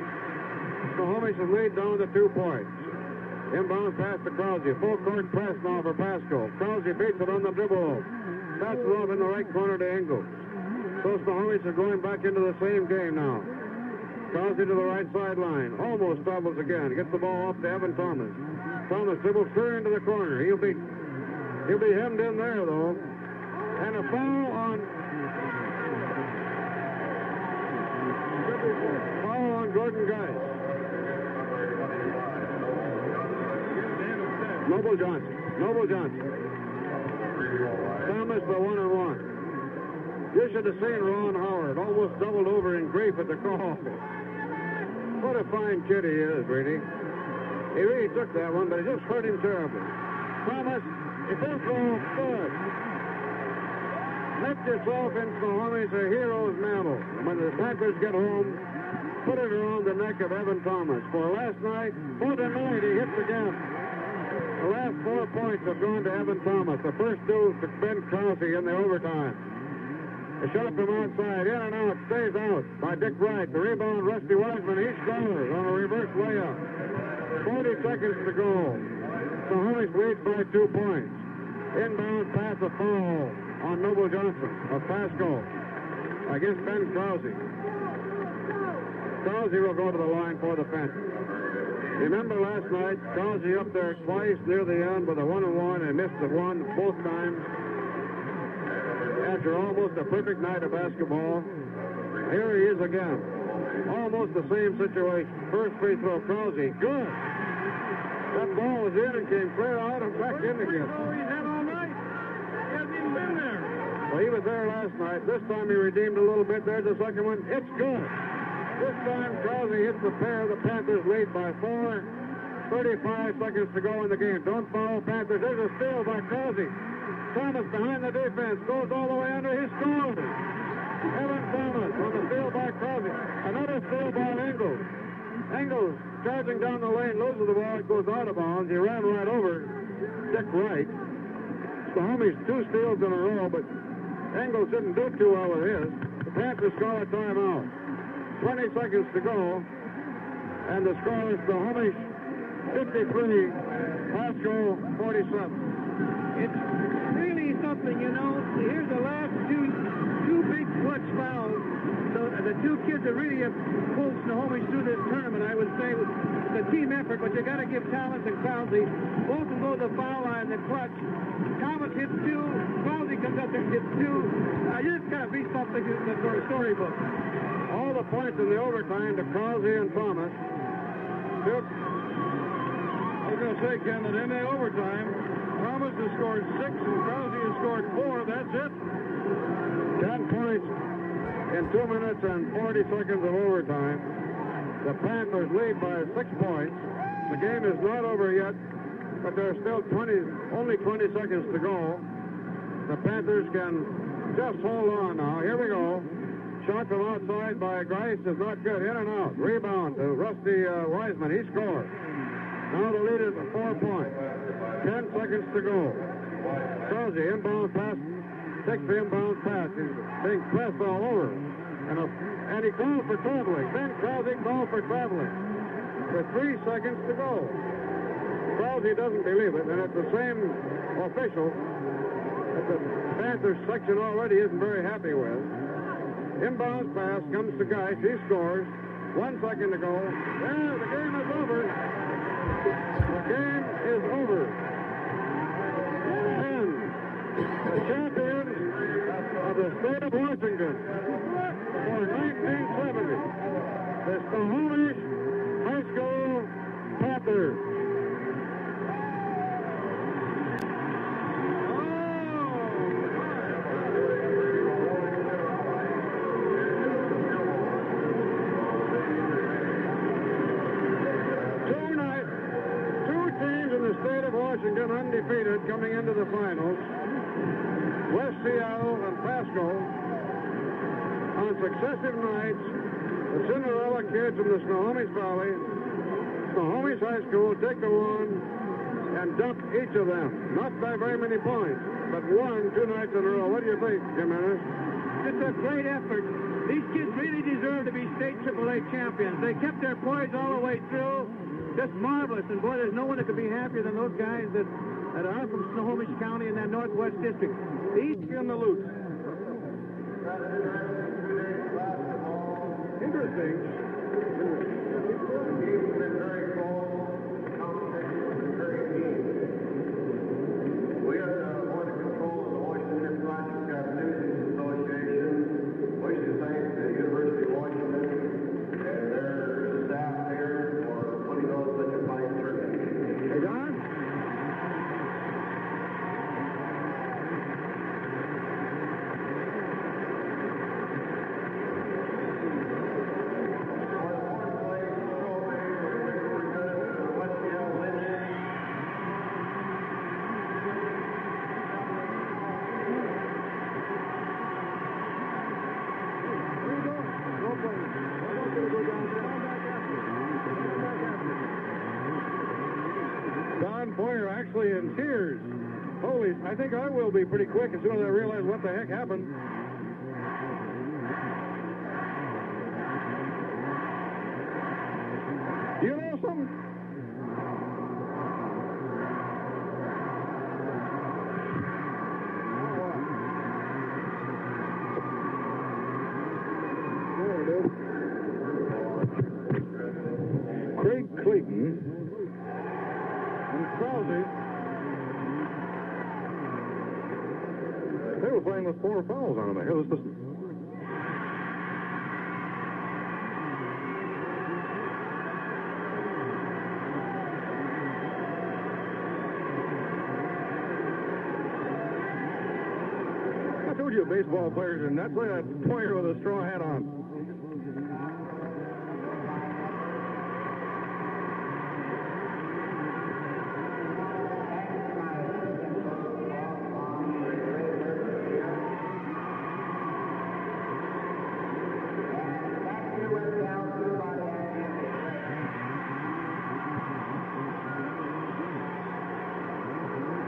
Snohomish has laid down to 2 points. Inbound pass to Krause. Full court press now for Pasco. Krause beats it on the dribble. Passes off in the right corner to Ingles. So Snohomish is going back into the same game now. Krause to the right sideline. Almost travels again. Gets the ball off to Evan Thomas. Thomas dribbles clear into the corner. He'll be hemmed in there, though. And a foul on Gordon Geis. Noble Johnson. Thomas the 1-and-1. You should have seen Ron Howard almost doubled over in grief at the call. What a fine kid he is, really. He really took that one, but it just hurt him terribly. Thomas, it don't go good. Let yourself in Snohomish a hero's mantle. When the Packers get home, put it around the neck of Evan Thomas. For last night, for tonight, he hits again. The last 4 points have gone to Evan Thomas. The first two to Ben Krause in the overtime. A shot from outside, in and out, stays out by Dick Wright. The rebound, Rusty Wiseman. He scores on a reverse layup. 40 seconds to go. Snohomish leads by 2 points. Inbound pass, a foul on Noble Johnson of Pasco against Ben Krause. Krause will go to the line for the Panthers. Remember last night, Krause up there twice near the end with a 1-on-1 and missed the one both times. After almost a perfect night of basketball, here he is again. Almost the same situation. First free throw, Krause. Good. That ball was in and came clear out and back in again. He's had all night. He hasn't even been there. Well, he was there last night. This time he redeemed a little bit. There's the second one. It's good. This time Krause hits the pair. The Panthers lead by 4. 35 seconds to go in the game. Don't foul Panthers. There's a steal by Krause. Thomas behind the defense, goes all the way under, he scores. Evan Thomas on the steal by Krause. Another steal by Engels. Engels charging down the lane, loses the ball, it goes out of bounds. He ran right over Dick Wright. Snohomish 2 steals in a row, but Engels didn't do too well with his. The Panthers call a timeout. 20 seconds to go, and the score is Snohomish 53, Pasco 47. It's really something, you know. Here's the last two big clutch fouls. So the two kids that really have pulled Snohomish through this tournament, I would say, was the team effort, but you got to give Thomas and Krause. Both of them go to the foul line in the clutch. Thomas hits 2, Krause comes up and hits 2. You just got to be something in the storybook. All the points in the overtime to Krause and Thomas. I was going to say, Ken, that in the overtime, Thomas has scored 6 and Krause has scored 4. That's it. 10 points in 2 minutes and 40 seconds of overtime. The Panthers lead by 6 points. The game is not over yet, but there's still only 20 seconds to go. The Panthers can just hold on now. Here we go. Shot from outside by Grice is not good. In and out. Rebound to Rusty Wiseman. He scores. Now the lead is 4 points. 10 seconds to go. Krause, inbound pass, takes the inbound pass. He's being pressed all over. And he called for traveling. Ben Krause called for traveling. With 3 seconds to go. Krause doesn't believe it, and it's the same official that the Panthers section already isn't very happy with. Inbound pass comes to Geis. He scores. 1 second to go. There, the game is over. The game is over. And the champions of the state of Washington for 1970, the Snohomish High School Panthers. Washington undefeated coming into the finals. West Seattle and Pasco on successive nights. The Cinderella kids from the Snohomish Valley, Snohomish High School, take the one and dump each of them. Not by very many points, but won 2 nights in a row. What do you think, Jim Ennis? It's a great effort. These kids really deserve to be state AAA champions. They kept their poise all the way through. Just marvelous, and boy, there's no one that could be happier than those guys that are from Snohomish County in that Northwest District. Each in the loose. Interesting. We are more the control of the Washington Project Association. Wish to thank the University of Washington and their staff here for putting on such a fine tournament. Hey, Don? Poyer actually in tears. Holy, I think I will be pretty quick as soon as I realize what the heck happened. Do you know something? Craig Clayton and Krause, they were playing with 4 fouls on them. Here, let's listen. I told you baseball players are nuts. Look at that Poyer with a straw hat on.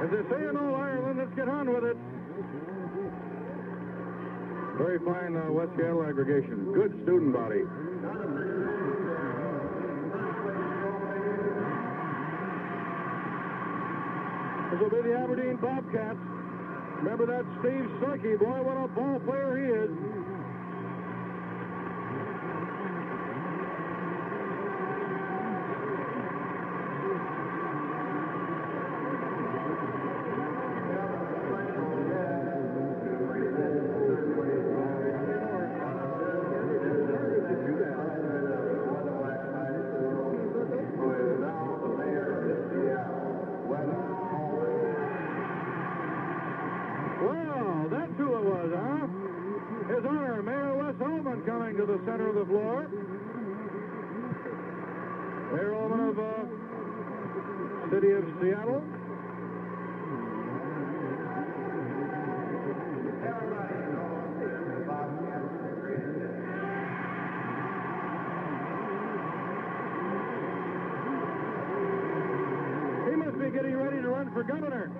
As they say in old Ireland, let's get on with it. Very fine West Seattle aggregation. Good student body. This will be the Aberdeen Bobcats. Remember that Steve Sucky, boy, what a ball player he is. Well, that's who it was, huh? His Honor, Mayor Wes Ullman coming to the center of the floor. Mayor Ullman of City of Seattle. He must be getting ready to run for governor.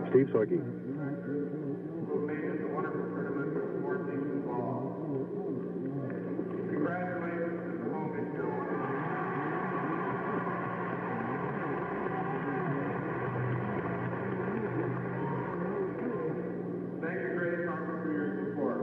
Steve Sucky. Who made this a wonderful tournament for sports teams involved. Congratulations to the home issue. Thank you, Great Congress, for your support.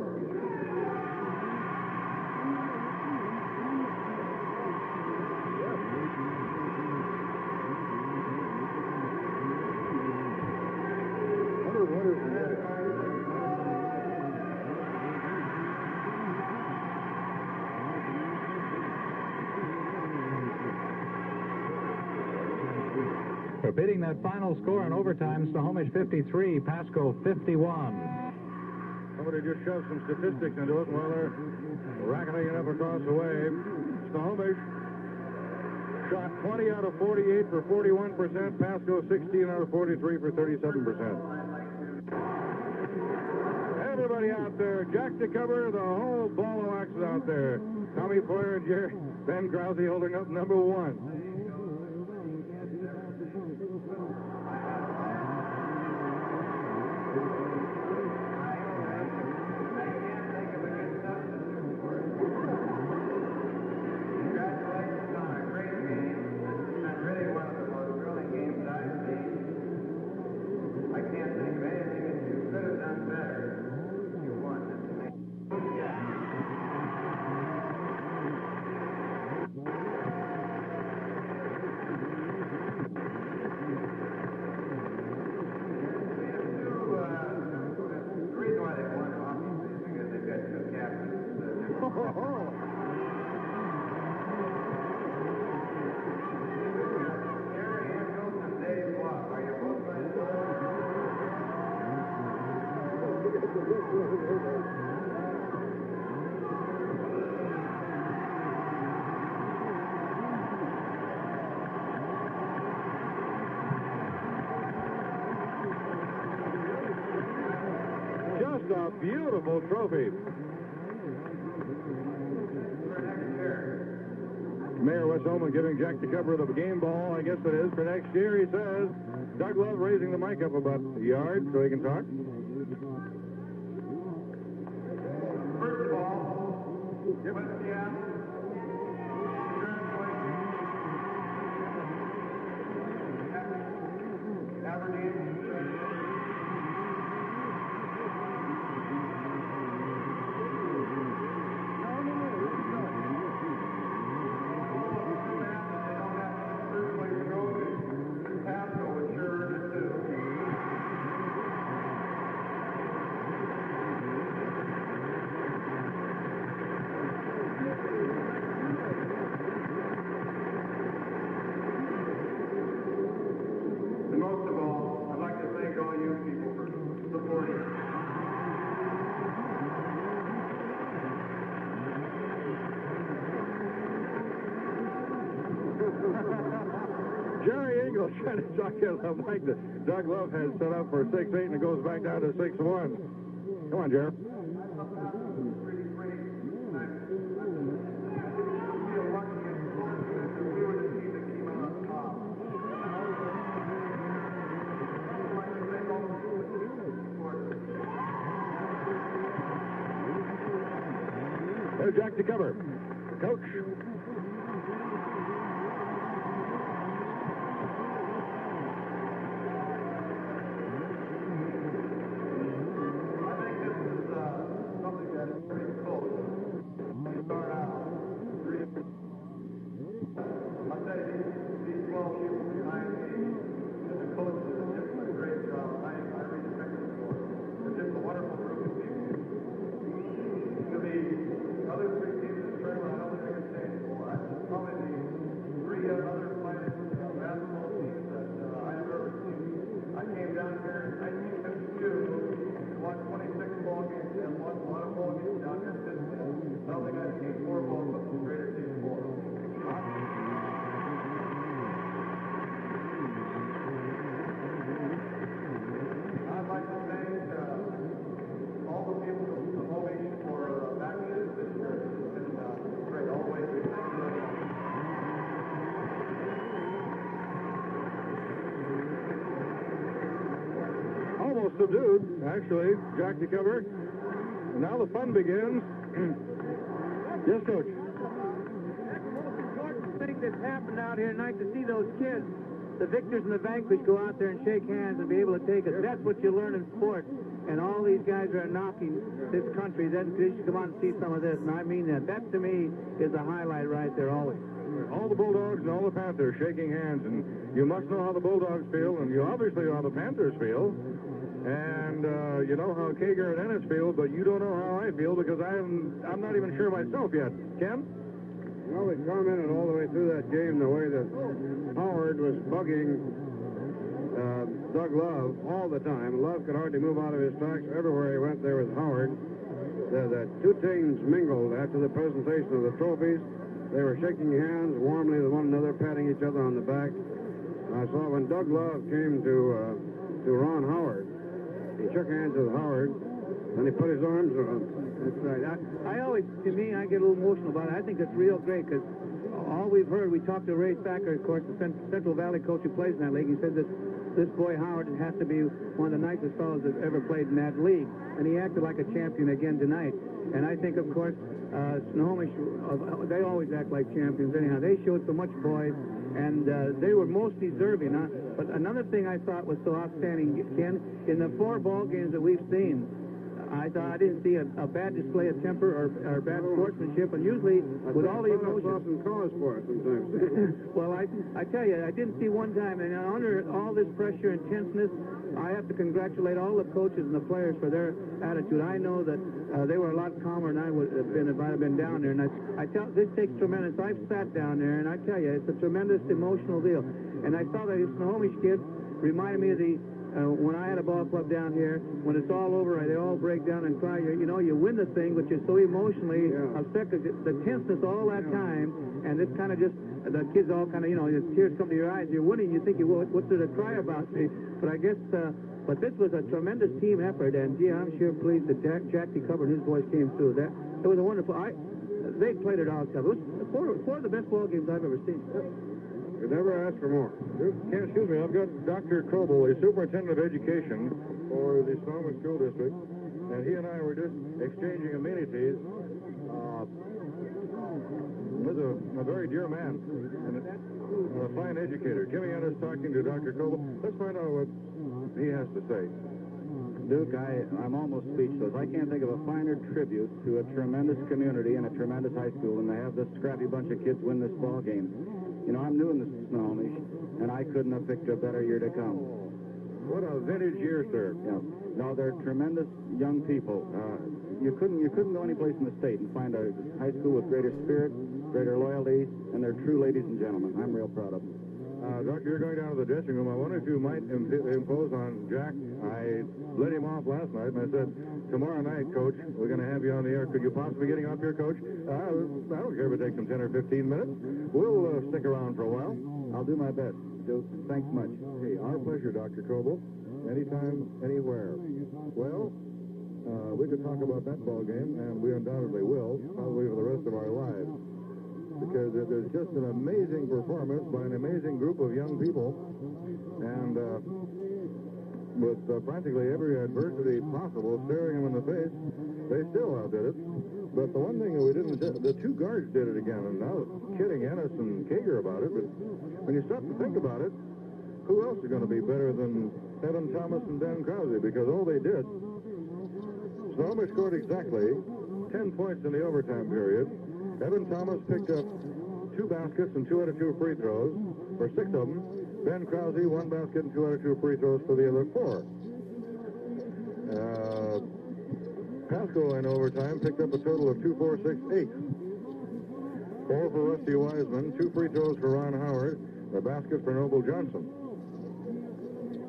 For beating that final score in overtime, Snohomish 53, Pasco 51. Somebody just shoved some statistics into it while they're racketing it up across the way. Snohomish shot 20 out of 48 for 41%. Pasco 16 out of 43 for 37%. Everybody out there, Jack to cover, the whole ball of wax is out there. Tommy Poyer and Ben Krause holding up number 1. Just a beautiful trophy. Mayor Wes Ullman giving Jack the cover of the game ball, I guess it is, for next year, he says. Doug Love raising the mic up about a yard so he can talk. First of all, West Seattle, Aberdeen, and most of all, I'd like to thank all you people for supporting us. Jerry Ingles trying to talk in the mic that Doug Love has set up for 6'8", and it goes back down to 6'1". Come on, Jerry. There's Jack to cover. Coach. Almost subdued, actually, Jack to cover. And now the fun begins. Yes, Coach. Most important thing that's happened out here tonight to see those kids, the victors and the vanquished, go out there and shake hands and be able to take it. That's what you learn in sports. And all these guys are knocking this country. Then you should come out and see some of this. And I mean that. That, to me, is a highlight right there always. All the Bulldogs and all the Panthers shaking hands. And you must know how the Bulldogs feel, and you obviously know how the Panthers feel. And you know how Kager and Ennis feel, but you don't know how I feel because I'm not even sure myself yet. Ken? Well, we commented all the way through that game the way that Howard was bugging Doug Love all the time. Love could hardly move out of his tracks. Everywhere he went, there was Howard. The two teams mingled after the presentation of the trophies. They were shaking hands warmly with one another, patting each other on the back. I saw when Doug Love came to Ron Howard, he shook hands with Howard, and he put his arms around him. That's right. I always, to me, I get a little emotional about it. I think it's real great because all we've heard, we talked to Ray Thacker, of course, the Central Valley coach who plays in that league. He said that this boy Howard has to be one of the nicest fellows that ever played in that league. And he acted like a champion again tonight. And I think, of course, Snohomish, they always act like champions anyhow. They showed so much poise, and they were most deserving. But another thing I thought was so outstanding, Ken, in the 4 ball games that we've seen, I thought I didn't see a bad display of temper or bad sportsmanship, and usually with all the emotions. In college sports sometimes. Well, I tell you, I didn't see one time, and under all this pressure and tenseness, I have to congratulate all the coaches and the players for their attitude. I know that they were a lot calmer than I would have been if I had been down there. And I tell this takes tremendous. I've sat down there, and I tell you, it's a tremendous emotional deal. And I saw that Snohomish kid reminded me of the when I had a ball club down here, when it's all over, they all break down and cry. You know, you win the thing, but you're so emotionally upset, the tenseness all that time, and it kind of just, the kids all kind of, you know, the tears come to your eyes. You're winning, you think, well, what's there to cry about? But I guess, but this was a tremendous team effort, and gee, I'm sure pleased that Jackie Cover and his boys came through. It was a wonderful. They played it all tough. It was four of the best ball games I've ever seen. You never ask for more. Excuse me, I've got Dr. Coble, the superintendent of education for the Snohomish School District, and he and I were just exchanging amenities. He's a very dear man and a fine educator. Jimmy Ennis talking to Dr. Coble. Let's find out what he has to say. Duke, I'm almost speechless. I can't think of a finer tribute to a tremendous community and a tremendous high school than to have this scrappy bunch of kids win this ball game. You know, I'm new in the Snohomish, and I couldn't have picked a better year to come. What a vintage year, sir. Yeah. No, they're tremendous young people. You couldn't go any place in the state and find a high school with greater spirit, greater loyalty, and they're true ladies and gentlemen. I'm real proud of them. Doctor, you're going down to the dressing room. I wonder if you might impose on Jack. I let him off last night, and I said, tomorrow night, Coach, we're going to have you on the air. Could you possibly getting off here, Coach? I don't care if it takes him 10 or 15 minutes. We'll stick around for a while. I'll do my best, Duke. Thanks much. Hey, our pleasure, Dr. Coble. Anytime, anywhere. Well, we could talk about that ball game, and we undoubtedly will, probably for the rest of our lives. Because it was just an amazing performance by an amazing group of young people, and with practically every adversity possible staring them in the face, they still outdid it. But the one thing that we didn't do, the two guards did it again, and I was kidding Ennis and Kager about it, but when you stop to think about it, who else is going to be better than Evan Thomas and Ben Krause? Because all they did, Snohomish scored exactly 10 points in the overtime period. Evan Thomas picked up 2 baskets and 2 out of 2 free throws for 6 of them. Ben Krause, 1 basket and 2 out of 2 free throws for the other 4. Pasco in overtime picked up a total of 2, 4, 6, 8. 4 for Rusty Wiseman, 2 free throws for Ron Howard, a basket for Noble Johnson.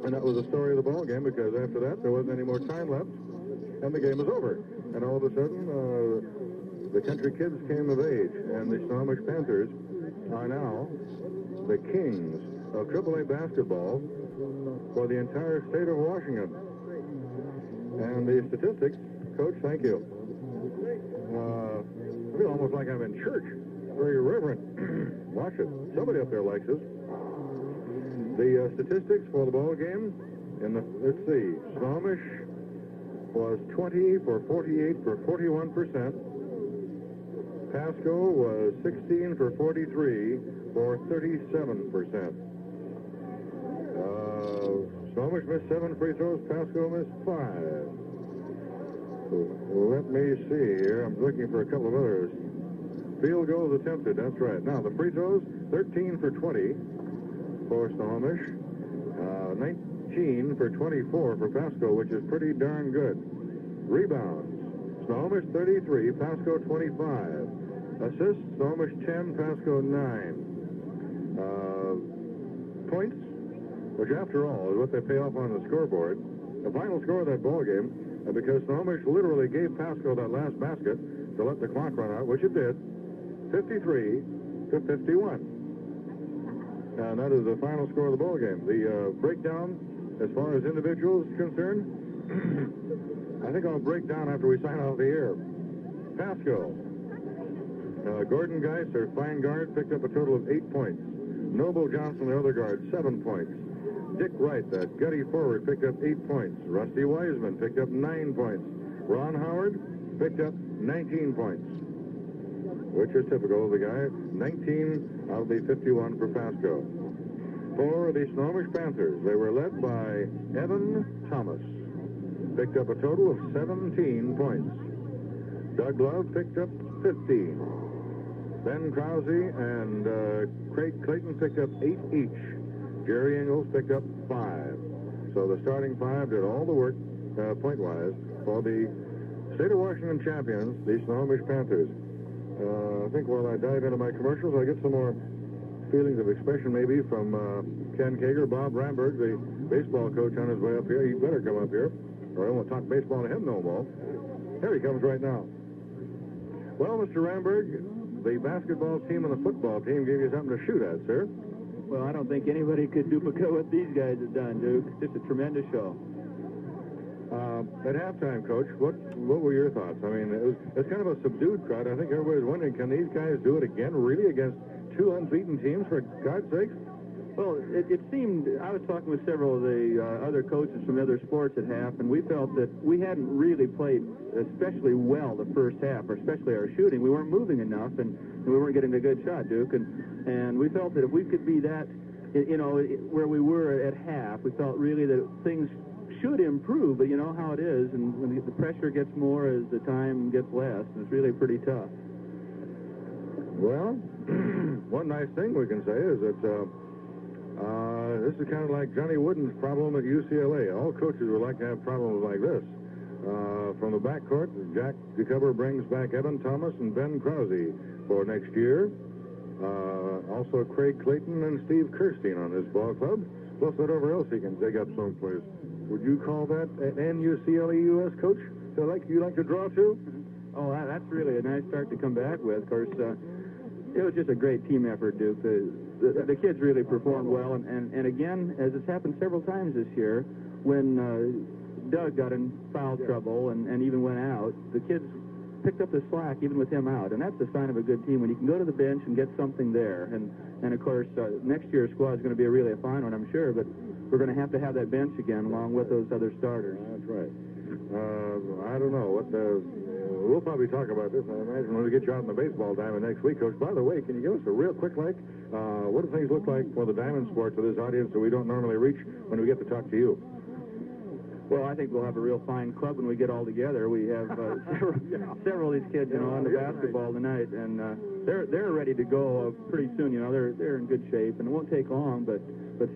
And that was the story of the ball game, because after that there wasn't any more time left, and the game was over. And all of a sudden, the country kids came of age, and the Snohomish Panthers are now the kings of AAA basketball for the entire state of Washington. And the statistics, Coach, thank you. I feel almost like I'm in church. Very reverent. Watch it. Somebody up there likes us. The statistics for the ball game, let's see, Snohomish was 20 for 48 for 41%. Pasco was 16 for 43 for 37%. Snohomish missed 7 free throws. Pasco missed 5. Let me see here. I'm looking for a couple of others. Field goals attempted. That's right. Now, the free throws, 13 for 20 for Snohomish. 19 for 24 for Pasco, which is pretty darn good. Rebounds. Snohomish 33, Pasco 25. Assists, Snohomish 10, Pasco 9. Points, which after all is what they pay off on the scoreboard. The final score of that ball game, because Snohomish literally gave Pasco that last basket to let the clock run out, which it did, 53 to 51. And that is the final score of the ball game. The breakdown, as far as individuals concerned, I think I'll break down after we sign off the air. Pasco. Gordon Geis, their fine guard, picked up a total of 8 points. Noble Johnson, the other guard, 7 points. Dick Wright, that gutty forward, picked up 8 points. Rusty Wiseman picked up 9 points. Ron Howard picked up 19 points, which is typical of the guy. 19 out of the 51 for Pasco. For the Snohomish Panthers, they were led by Evan Thomas. Picked up a total of 17 points. Doug Love picked up 15. Ben Krause and Craig Clayton picked up 8 each. Jerry Ingles picked up 5. So the starting 5 did all the work, point-wise, for the state of Washington champions, the Snohomish Panthers. I think while I dive into my commercials, I'll get some more feelings of expression maybe from Ken Kager, Bob Ramberg, the baseball coach on his way up here. He better come up here, or I won't talk baseball to him no more. Here he comes right now. Well, Mr. Ramberg, the basketball team and the football team gave you something to shoot at, sir. Well, I don't think anybody could duplicate what these guys have done, Duke. Just a tremendous show. At halftime, Coach, what were your thoughts? I mean, it's kind of a subdued crowd. I think everybody's wondering, can these guys do it again, really, against two unbeaten teams, for God's sakes? Well, it seemed, I was talking with several of the other coaches from other sports at half, and we felt that we hadn't really played especially well the first half, or especially our shooting. We weren't moving enough, and we weren't getting a good shot, Duke, and we felt that if we could be that, you know, where we were at half, we felt really that things should improve, but you know how it is, and when the pressure gets more as the time gets less, it's really pretty tough. Well, one nice thing we can say is that this is kind of like Johnny Wooden's problem at UCLA. All coaches would like to have problems like this. From the backcourt, Jack DeCover brings back Evan Thomas and Ben Krause for next year. Also Craig Clayton and Steve Kirstein on his ball club, plus whatever else he can dig up someplace. Would you call that an UCLA U.S. coach? You like to draw to? Oh, that's really a nice start to come back with. Of course, it was just a great team effort, Duke. The kids really performed well, and again, as it's happened several times this year, when Doug got in foul trouble and even went out, the kids picked up the slack even with him out, and that's the sign of a good team, when you can go to the bench and get something there. And of course, next year's squad is going to be really a fine one, I'm sure, but we're going to have that bench again along with those other starters. That's right. I don't know. We'll probably talk about this, I imagine, when we get you out in the baseball diamond next week, Coach. By the way, can you give us a real quick what do things look like for the diamond sport to this audience that we don't normally reach when we get to talk to you? Well, I think we'll have a real fine club when we get all together. We have several of these kids, on the basketball tonight, and they're ready to go pretty soon. They're in good shape, and it won't take long, but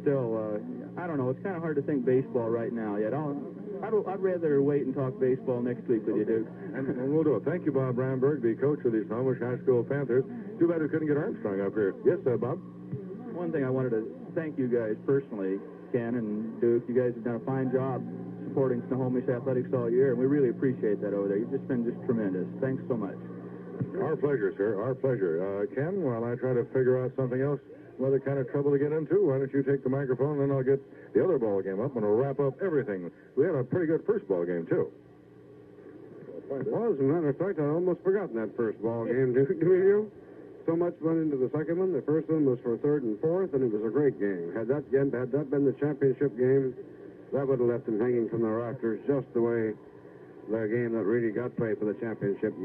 still, I don't know. It's kind of hard to think baseball right now yet. I'd rather wait and talk baseball next week with you, Duke. And we'll do it. Thank you, Bob Ramberg, the coach of the Snohomish High School Panthers. Too bad we couldn't get Armstrong up here. Yes, Bob? One thing I wanted to thank you guys personally, Ken and Duke. You guys have done a fine job supporting Snohomish athletics all year, and we really appreciate that over there. You've just been tremendous. Thanks so much. Our pleasure, sir. Our pleasure. Ken, while I try to figure out something else, other kind of trouble to get into, why don't you take the microphone, and then I'll get the other ball game up, and we'll wrap up everything. We had a pretty good first ball game, too. Well, as a matter of fact, I'd almost forgotten that first ball game, didn't you? So much went into the second one. The first one was for third and fourth, and it was a great game. Had that been the championship game, that would have left them hanging from the rafters, just the way the game that really got played for the championship.